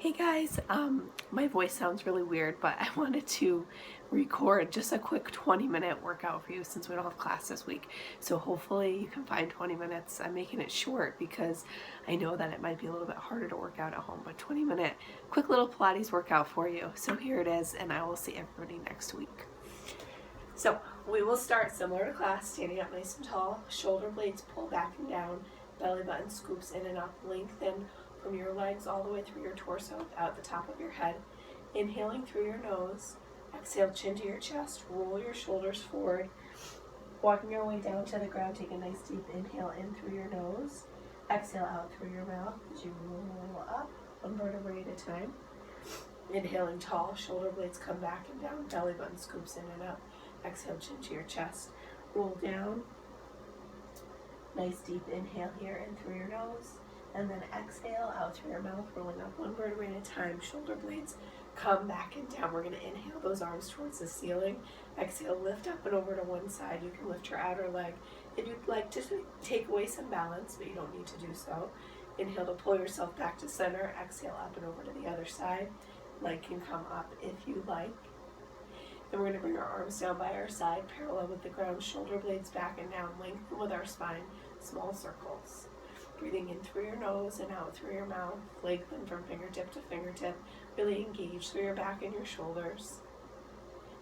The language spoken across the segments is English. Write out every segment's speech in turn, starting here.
Hey guys, my voice sounds really weird, but I wanted to record just a quick 20-minute workout for you since we don't have class this week. So hopefully you can find 20 minutes. I'm making it short because I know that it might be a little bit harder to work out at home, but 20-minute quick little Pilates workout for you. So here it is, and I will see everybody next week. So we will start similar to class, standing up nice and tall, shoulder blades pull back and down, belly button scoops in and up, lengthen from your legs all the way through your torso, out the top of your head. Inhaling through your nose, exhale, chin to your chest, roll your shoulders forward. Walking your way down to the ground, take a nice deep inhale in through your nose, exhale out through your mouth as you roll up, one vertebrae at a time. Inhaling tall, shoulder blades come back and down, belly button scoops in and up. Exhale, chin to your chest, roll down. Nice deep inhale here in through your nose, and then exhale out through your mouth, rolling up one vertebrae at a time. Shoulder blades come back and down. We're going to inhale those arms towards the ceiling. Exhale, lift up and over to one side. You can lift your outer leg if you'd like to take away some balance, but you don't need to do so. Inhale to pull yourself back to center. Exhale up and over to the other side. Leg can come up if you like. Then we're going to bring our arms down by our side, parallel with the ground, shoulder blades back and down, lengthen with our spine, small circles. Breathing in through your nose and out through your mouth, lengthen from fingertip to fingertip, really engage through your back and your shoulders.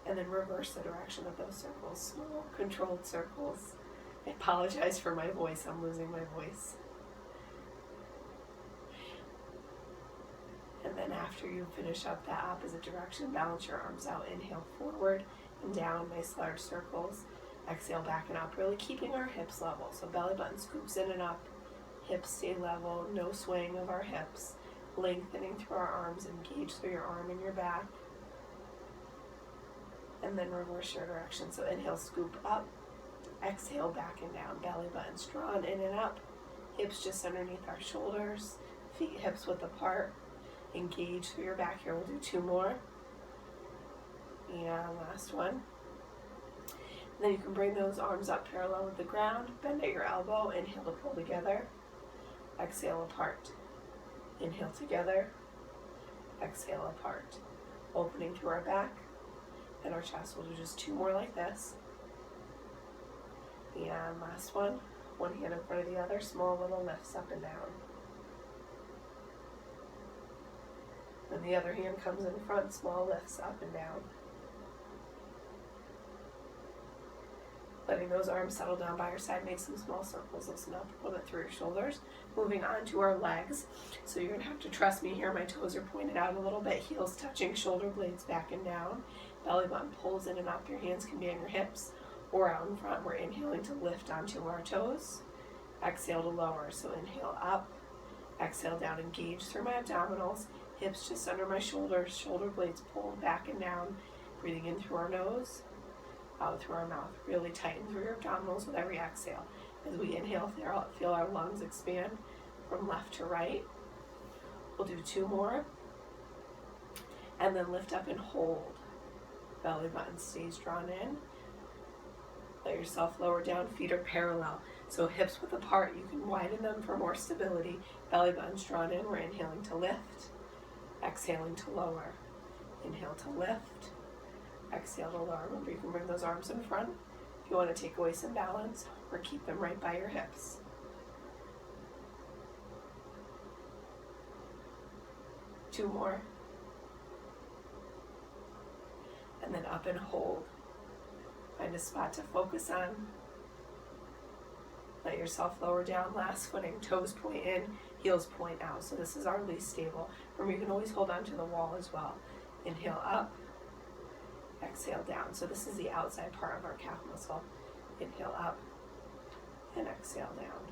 And then reverse the direction of those circles, small controlled circles. I apologize for my voice, I'm losing my voice. And then after you finish up that opposite direction, balance your arms out. Inhale forward and down, nice large circles. Exhale back and up, really keeping our hips level. So belly button scoops in and up, hips stay level, no swaying of our hips. Lengthening through our arms, engage through your arm and your back. And then reverse your direction. So inhale, scoop up. Exhale back and down, belly buttons drawn in and up. Hips just underneath our shoulders, feet hips width apart. Engage through your back here. We'll do two more. And last one. And then you can bring those arms up parallel with the ground. Bend at your elbow. Inhale to pull together. Exhale apart. Inhale together. Exhale apart. Opening through our back and our chest. We'll do just two more like this. And last one. One hand in front of the other. Small little lifts up and down. Then the other hand comes in front, small lifts up and down. Letting those arms settle down by your side, make some small circles, listen up a little bit through your shoulders. Moving on to our legs. So you're going to have to trust me here, my toes are pointed out a little bit, heels touching, shoulder blades back and down. Belly button pulls in and up, your hands can be on your hips or out in front. We're inhaling to lift onto our toes. Exhale to lower, so inhale up, exhale down, engage through my abdominals. Hips just under my shoulders, shoulder blades pulled back and down. Breathing in through our nose, out through our mouth. Really tighten through your abdominals with every exhale. As we inhale, feel our lungs expand from left to right. We'll do two more. And then lift up and hold. Belly button stays drawn in. Let yourself lower down, feet are parallel. So hips width apart, you can widen them for more stability. Belly button's drawn in, we're inhaling to lift. Exhaling to lower. Inhale to lift. Exhale to lower. Remember, you can bring those arms in front if you want to take away some balance, or keep them right by your hips. Two more. And then up and hold. Find a spot to focus on. Let yourself lower down, last footing, toes point in, heels point out. So this is our least stable. Remember, you can always hold on to the wall as well. Inhale up, exhale down. So this is the outside part of our calf muscle. Inhale up and exhale down.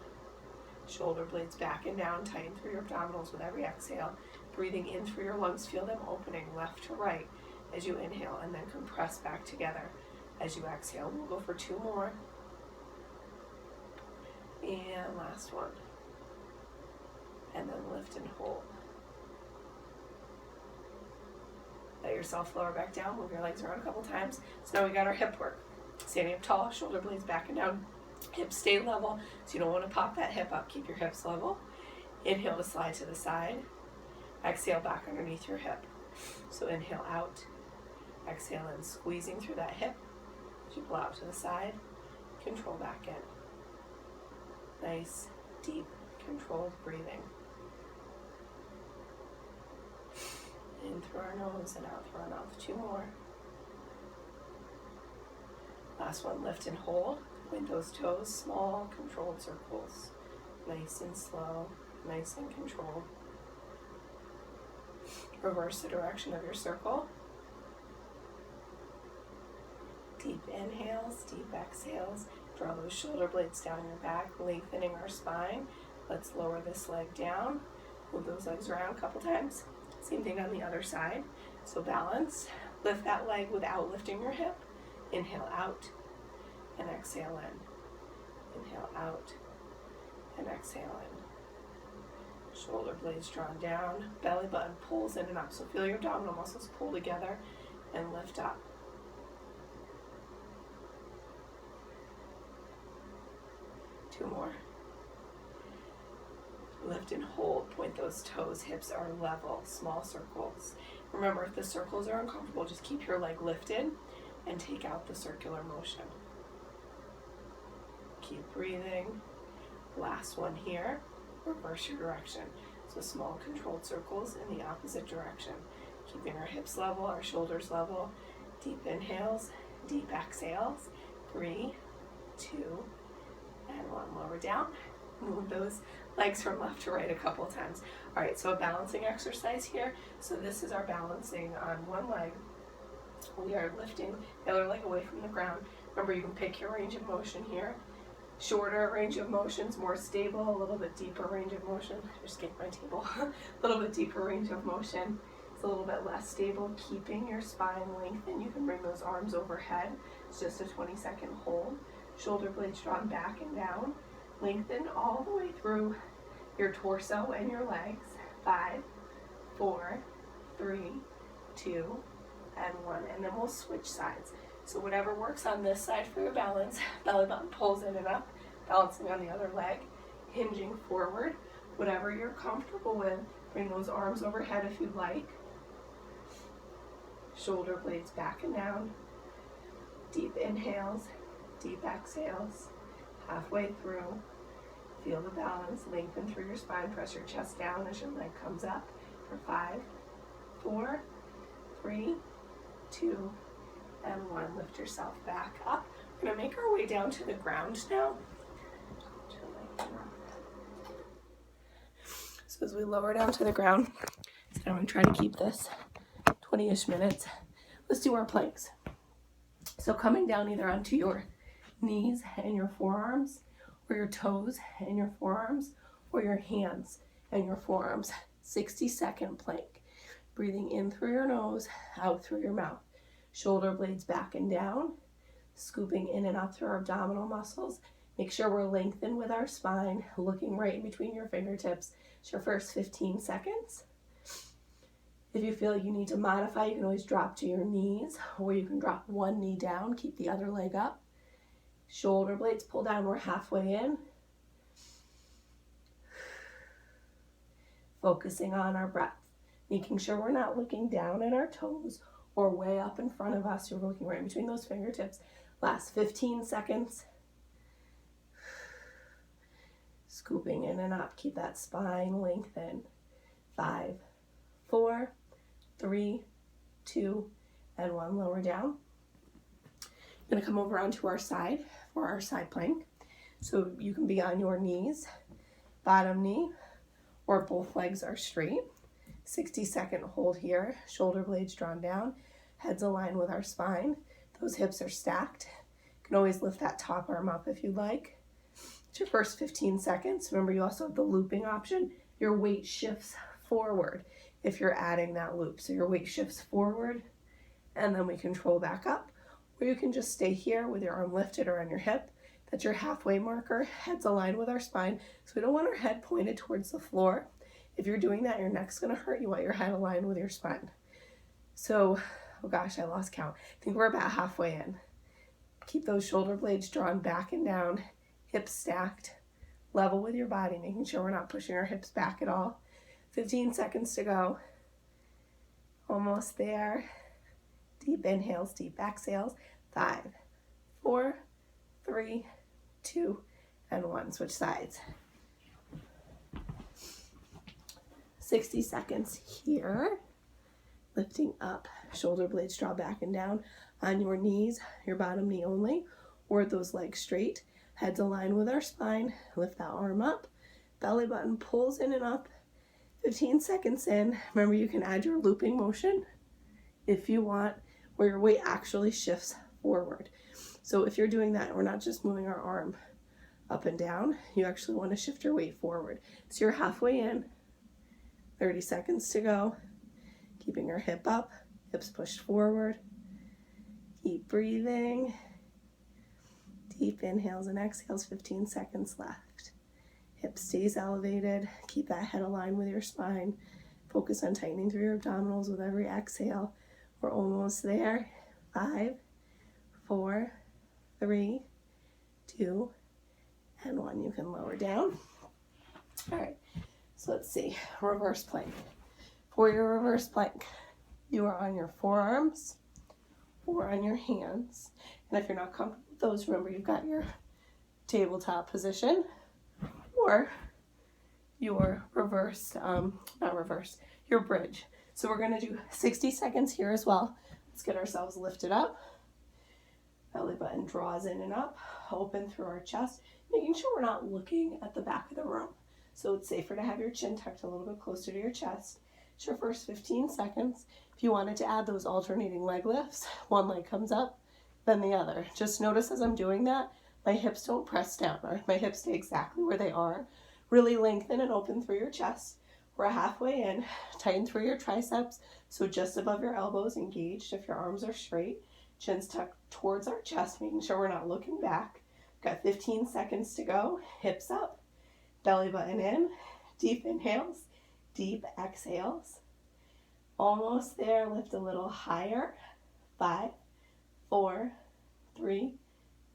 Shoulder blades back and down, tighten through your abdominals with every exhale. Breathing in through your lungs, feel them opening left to right as you inhale, and then compress back together as you exhale. We'll go for two more. And last one. And then lift and hold. Let yourself lower back down, move your legs around a couple times. So now we got our hip work. Standing up tall, shoulder blades back and down. Hips stay level, so you don't want to pop that hip up. Keep your hips level. Inhale to slide to the side. Exhale back underneath your hip. So inhale out, exhale in, squeezing through that hip. As you blow out to the side, control back in. Nice, deep, controlled breathing. In through our nose and out through our mouth. 2 more. Last one, lift and hold. Point those toes, small, controlled circles. Nice and slow, nice and controlled. Reverse the direction of your circle. Deep inhales, deep exhales. Draw those shoulder blades down your back, lengthening our spine. Let's lower this leg down. Move those legs around a couple times. Same thing on the other side. So balance. Lift that leg without lifting your hip. Inhale out and exhale in. Inhale out and exhale in. Shoulder blades drawn down. Belly button pulls in and up. So feel your abdominal muscles pull together and lift up. 2 more. Lift and hold. Point those toes. Hips are level. Small circles. Remember, if the circles are uncomfortable, just keep your leg lifted and take out the circular motion. Keep breathing. Last one here. Reverse your direction. So small controlled circles in the opposite direction. Keeping our hips level, our shoulders level. Deep inhales, deep exhales. 3, 2, and 1. Lower down. Move those legs from left to right a couple times. All right, so a balancing exercise here. So this is our balancing on one leg. We are lifting the other leg away from the ground. Remember, you can pick your range of motion here. Shorter range of motions, more stable, a little bit deeper range of motion. Just get my table. A little bit deeper range of motion. It's a little bit less stable, keeping your spine lengthened. You can bring those arms overhead. It's just a 20-second hold. Shoulder blades drawn back and down. Lengthen all the way through your torso and your legs. 5, 4, 3, 2, and 1. And then we'll switch sides. So whatever works on this side for your balance, belly button pulls in and up, balancing on the other leg, hinging forward. Whatever you're comfortable with, bring those arms overhead if you'd like. Shoulder blades back and down. Deep inhales, deep exhales. Halfway through, feel the balance, lengthen through your spine, press your chest down as your leg comes up for 5, 4, 3, 2, and 1. Lift yourself back up. We're gonna make our way down to the ground now. So as we lower down to the ground, so I'm gonna try to keep this 20-ish minutes. Let's do our planks. So coming down either onto your knees and your forearms, or your toes and your forearms, or your hands and your forearms. 60-second plank. Breathing in through your nose, out through your mouth. Shoulder blades back and down, scooping in and up through our abdominal muscles. Make sure we're lengthened with our spine, looking right in between your fingertips. It's your first 15 seconds. If you feel you need to modify, you can always drop to your knees, or you can drop one knee down, keep the other leg up. Shoulder blades pull down, we're halfway in. Focusing on our breath, making sure we're not looking down at our toes or way up in front of us. You're looking right between those fingertips. Last 15 seconds. Scooping in and up, keep that spine lengthened. 5, 4, 3, 2, and 1. Lower down. I'm going to come over onto our side for our side plank. So you can be on your knees, bottom knee, or both legs are straight. 60-second hold here. Shoulder blades drawn down. Heads aligned with our spine. Those hips are stacked. You can always lift that top arm up if you'd like. It's your first 15 seconds. Remember, you also have the looping option. Your weight shifts forward if you're adding that loop. So your weight shifts forward, and then we control back up. Or you can just stay here with your arm lifted or on your hip. That's your halfway marker. Head's aligned with our spine. So we don't want our head pointed towards the floor. If you're doing that, your neck's gonna hurt. You want your head aligned with your spine. So, oh gosh, I lost count. I think we're about halfway in. Keep those shoulder blades drawn back and down, hips stacked, level with your body, making sure we're not pushing our hips back at all. 15 seconds to go. Almost there. Deep inhales, deep exhales. 5, 4, 3, 2, and 1. Switch sides. 60 seconds here. Lifting up, shoulder blades draw back and down on your knees, your bottom knee only, or those legs straight. Heads align with our spine. Lift that arm up. Belly button pulls in and up. 15 seconds in. Remember, you can add your looping motion if you want, where your weight actually shifts forward. So if you're doing that, we're not just moving our arm up and down. You actually want to shift your weight forward. So you're halfway in. 30 seconds to go. Keeping your hip up, hips pushed forward. Keep breathing. Deep inhales and exhales, 15 seconds left. Hip stays elevated. Keep that head aligned with your spine. Focus on tightening through your abdominals with every exhale. We're almost there. 5, 4, 3, 2, and 1. You can lower down. All right, so let's see, reverse plank. For your reverse plank, you are on your forearms or on your hands. And if you're not comfortable with those, remember you've got your tabletop position or your your bridge. So we're gonna do 60 seconds here as well. Let's get ourselves lifted up. Belly button draws in and up, open through our chest, making sure we're not looking at the back of the room. So it's safer to have your chin tucked a little bit closer to your chest. It's your first 15 seconds. If you wanted to add those alternating leg lifts, one leg comes up, then the other. Just notice as I'm doing that, my hips don't press down, or my hips stay exactly where they are. Really lengthen and open through your chest. We're halfway in. Tighten through your triceps, so just above your elbows, engaged if your arms are straight. Chin's tucked towards our chest, making sure we're not looking back. Got 15 seconds to go. Hips up, belly button in, deep inhales, deep exhales. Almost there. Lift a little higher. 5, 4, 3,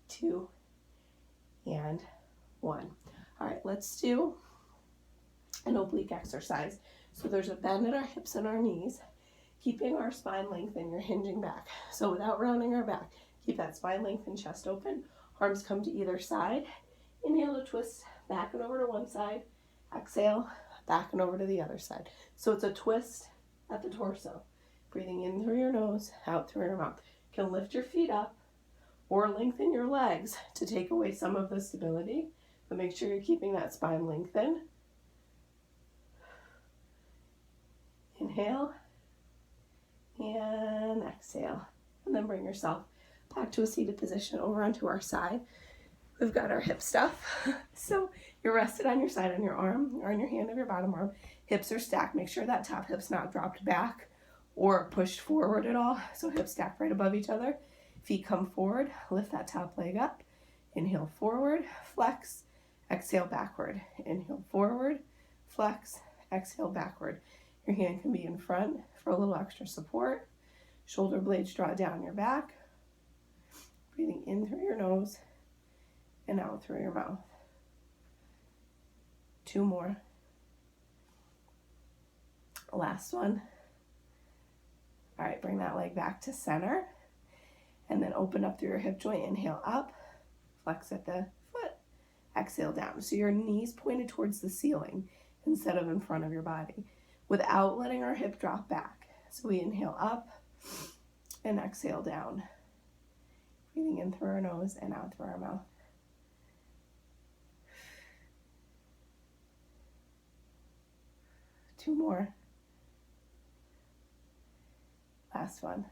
2, and 1. All right, let's do an oblique exercise. So there's a bend at our hips and our knees, keeping our spine lengthened. You're hinging back. So without rounding our back, keep that spine lengthened, chest open. Arms come to either side. Inhale to twist back and over to one side. Exhale, back and over to the other side. So it's a twist at the torso. Breathing in through your nose, out through your mouth. You can lift your feet up or lengthen your legs to take away some of the stability, but make sure you're keeping that spine lengthened. Inhale and exhale, and then bring yourself back to a seated position over onto our side. We've got our hip stuff. So you're rested on your side on your arm or on your hand of your bottom arm. Hips are stacked. Make sure that top hip's not dropped back or pushed forward at all. So hips stacked right above each other. Feet come forward. Lift that top leg up. Inhale forward, flex. Exhale backward. Inhale forward, flex. Exhale backward. Your hand can be in front for a little extra support. Shoulder blades draw down your back. Breathing in through your nose and out through your mouth. 2 more. Last one. All right, bring that leg back to center and then open up through your hip joint. Inhale up, flex at the foot, exhale down. So your knees pointed towards the ceiling instead of in front of your body without letting our hip drop back. So we inhale up and exhale down. Breathing in through our nose and out through our mouth. Two more. Last one.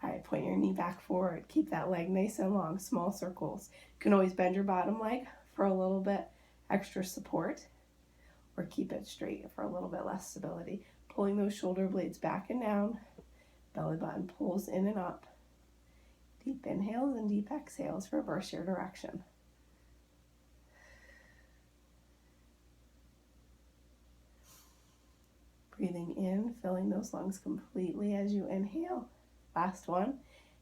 All right, point your knee back forward. Keep that leg nice and long, small circles. You can always bend your bottom leg for a little bit extra support, or keep it straight for a little bit less stability. Pulling those shoulder blades back and down. Belly button pulls in and up. Deep inhales and deep exhales. Reverse your direction. Breathing in, filling those lungs completely as you inhale. Last one.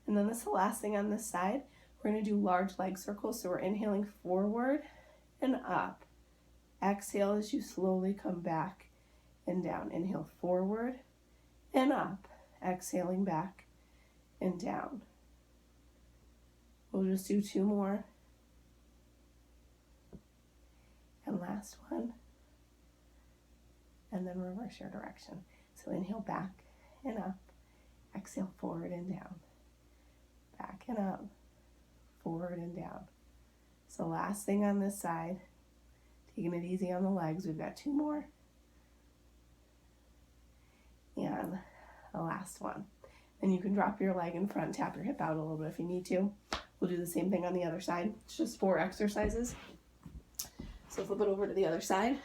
And then this is the last thing on this side. We're going to do large leg circles. So we're inhaling forward and up, Exhale as you slowly come back and down. Inhale forward and up. Exhaling back and down. We'll just do 2 more. And last one. And then reverse your direction. So inhale back and up. Exhale forward and down. Back and up. Forward and down. So last thing on this side. Taking it easy on the legs. We've got 2 more. And the last one. And you can drop your leg in front and tap your hip out a little bit if you need to. We'll do the same thing on the other side. It's just 4 exercises. So flip it over to the other side.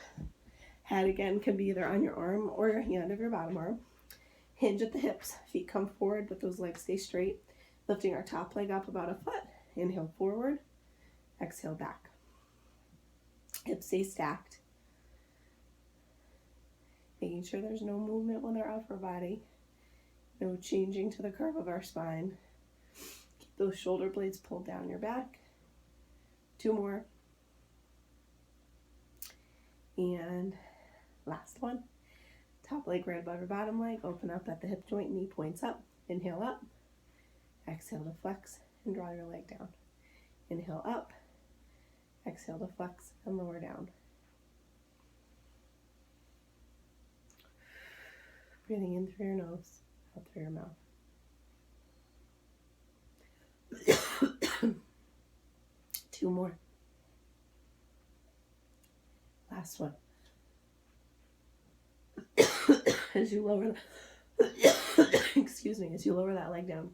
Head again can be either on your arm or your hand of your bottom arm. Hinge at the hips. Feet come forward, but those legs stay straight. Lifting our top leg up about a foot. Inhale forward. Exhale back. Hips stay stacked. Making sure there's no movement with our upper body. No changing to the curve of our spine. Keep those shoulder blades pulled down your back. 2 more. And last one. Top leg right above your bottom leg. Open up at the hip joint, knee points up. Inhale up. Exhale to flex and draw your leg down. Inhale up. Exhale to flex and lower down. Breathing in through your nose, out through your mouth. 2 more. Last one. As you lower excuse me, as you lower that leg down,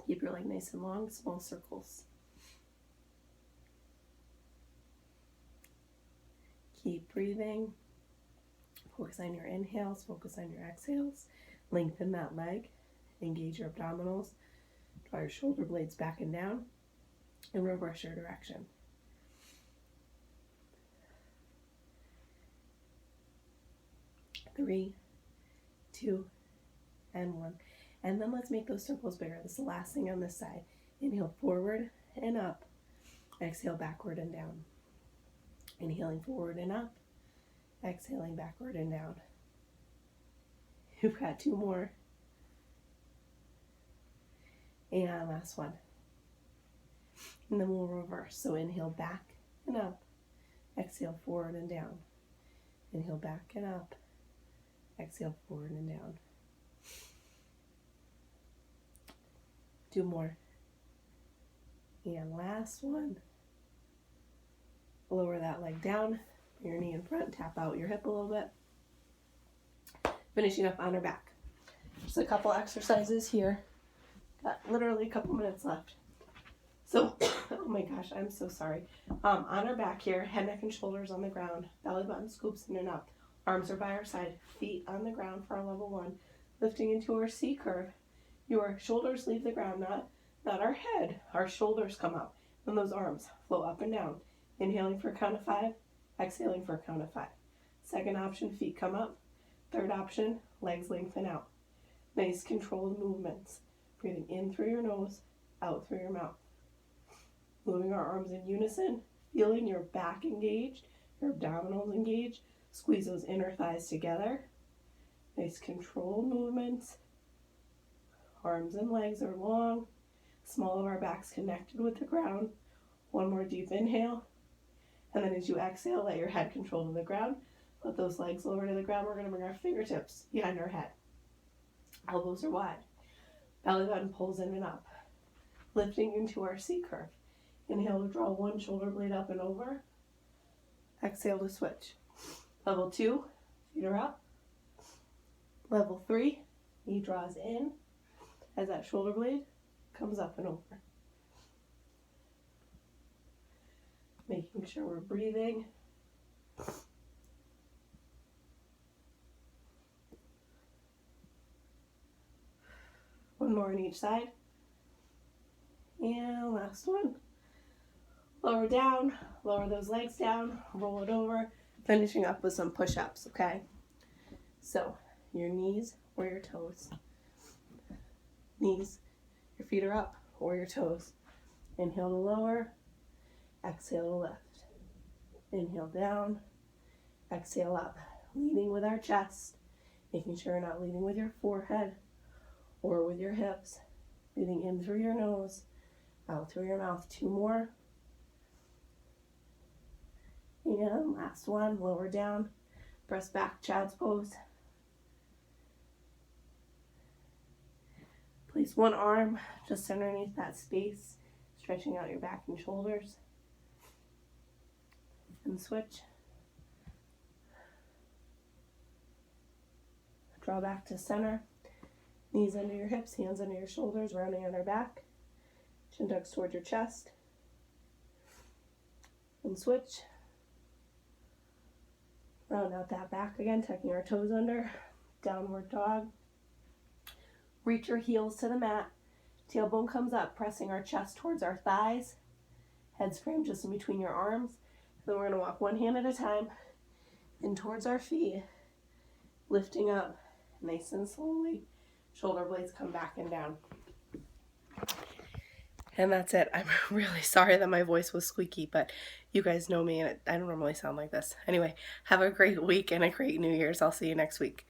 keep your leg nice and long, small circles. Keep breathing. Focus on your inhales, focus on your exhales. Lengthen that leg, engage your abdominals, draw your shoulder blades back and down, and reverse your direction. Three, 2, and 1. And then let's make those circles bigger. This is the last thing on this side. Inhale forward and up. Exhale backward and down. Inhaling forward and up. Exhaling backward and down. You've got 2 more. And last one. And then we'll reverse. So inhale back and up. Exhale forward and down. Inhale back and up. Exhale forward and down. 2 more. And last one. Lower that leg down. Your knee in front. Tap out your hip a little bit. Finishing up on our back. Just a couple exercises here. Got literally a couple minutes left. So, oh my gosh, I'm so sorry. On our back here, head, neck, and shoulders on the ground. Belly button scoops in and up. Arms are by our side. Feet on the ground for our level 1. Lifting into our C curve. Your shoulders leave the ground, not our head. Our shoulders come up. And those arms flow up and down. Inhaling for a count of 5. Exhaling for a count of 5. Second option, feet come up. Third option, legs lengthen out. Nice controlled movements. Breathing in through your nose, out through your mouth. Moving our arms in unison, feeling your back engaged, your abdominals engaged. Squeeze those inner thighs together. Nice controlled movements. Arms and legs are long. Small of our backs connected with the ground. 1 more deep inhale. And then as you exhale, let your head control to the ground. Let those legs lower to the ground. We're going to bring our fingertips behind our head. Elbows are wide. Belly button pulls in and up. Lifting into our C curve. Inhale to draw 1 shoulder blade up and over. Exhale to switch. Level 2, feet are up. Level 3, knee draws in as that shoulder blade comes up and over. Making sure we're breathing. One more on each side. And last one. Lower down, lower those legs down, roll it over, finishing up with some push-ups, okay? So, your knees or your toes. Knees, your feet are up or your toes. Inhale to lower, exhale to lift. Inhale down, Exhale up, leading with our chest, making sure you're not leading with your forehead or with your hips. Breathing in through your nose, out through your mouth. 2 more. And last one, lower down, press back, child's pose. Place one arm just underneath that space, stretching out your back and shoulders. And switch. Draw back to center. Knees under your hips, hands under your shoulders, rounding on our back. Chin tucks towards your chest. And switch. Round out that back again, tucking our toes under. Downward dog. Reach your heels to the mat. Tailbone comes up, pressing our chest towards our thighs. Head scram just in between your arms. Then we're going to walk one hand at a time in towards our feet, lifting up nice and slowly. Shoulder blades come back and down. And that's it. I'm really sorry that my voice was squeaky, but you guys know me and I don't normally sound like this. Anyway, have a great week and a great New Year's. I'll see you next week.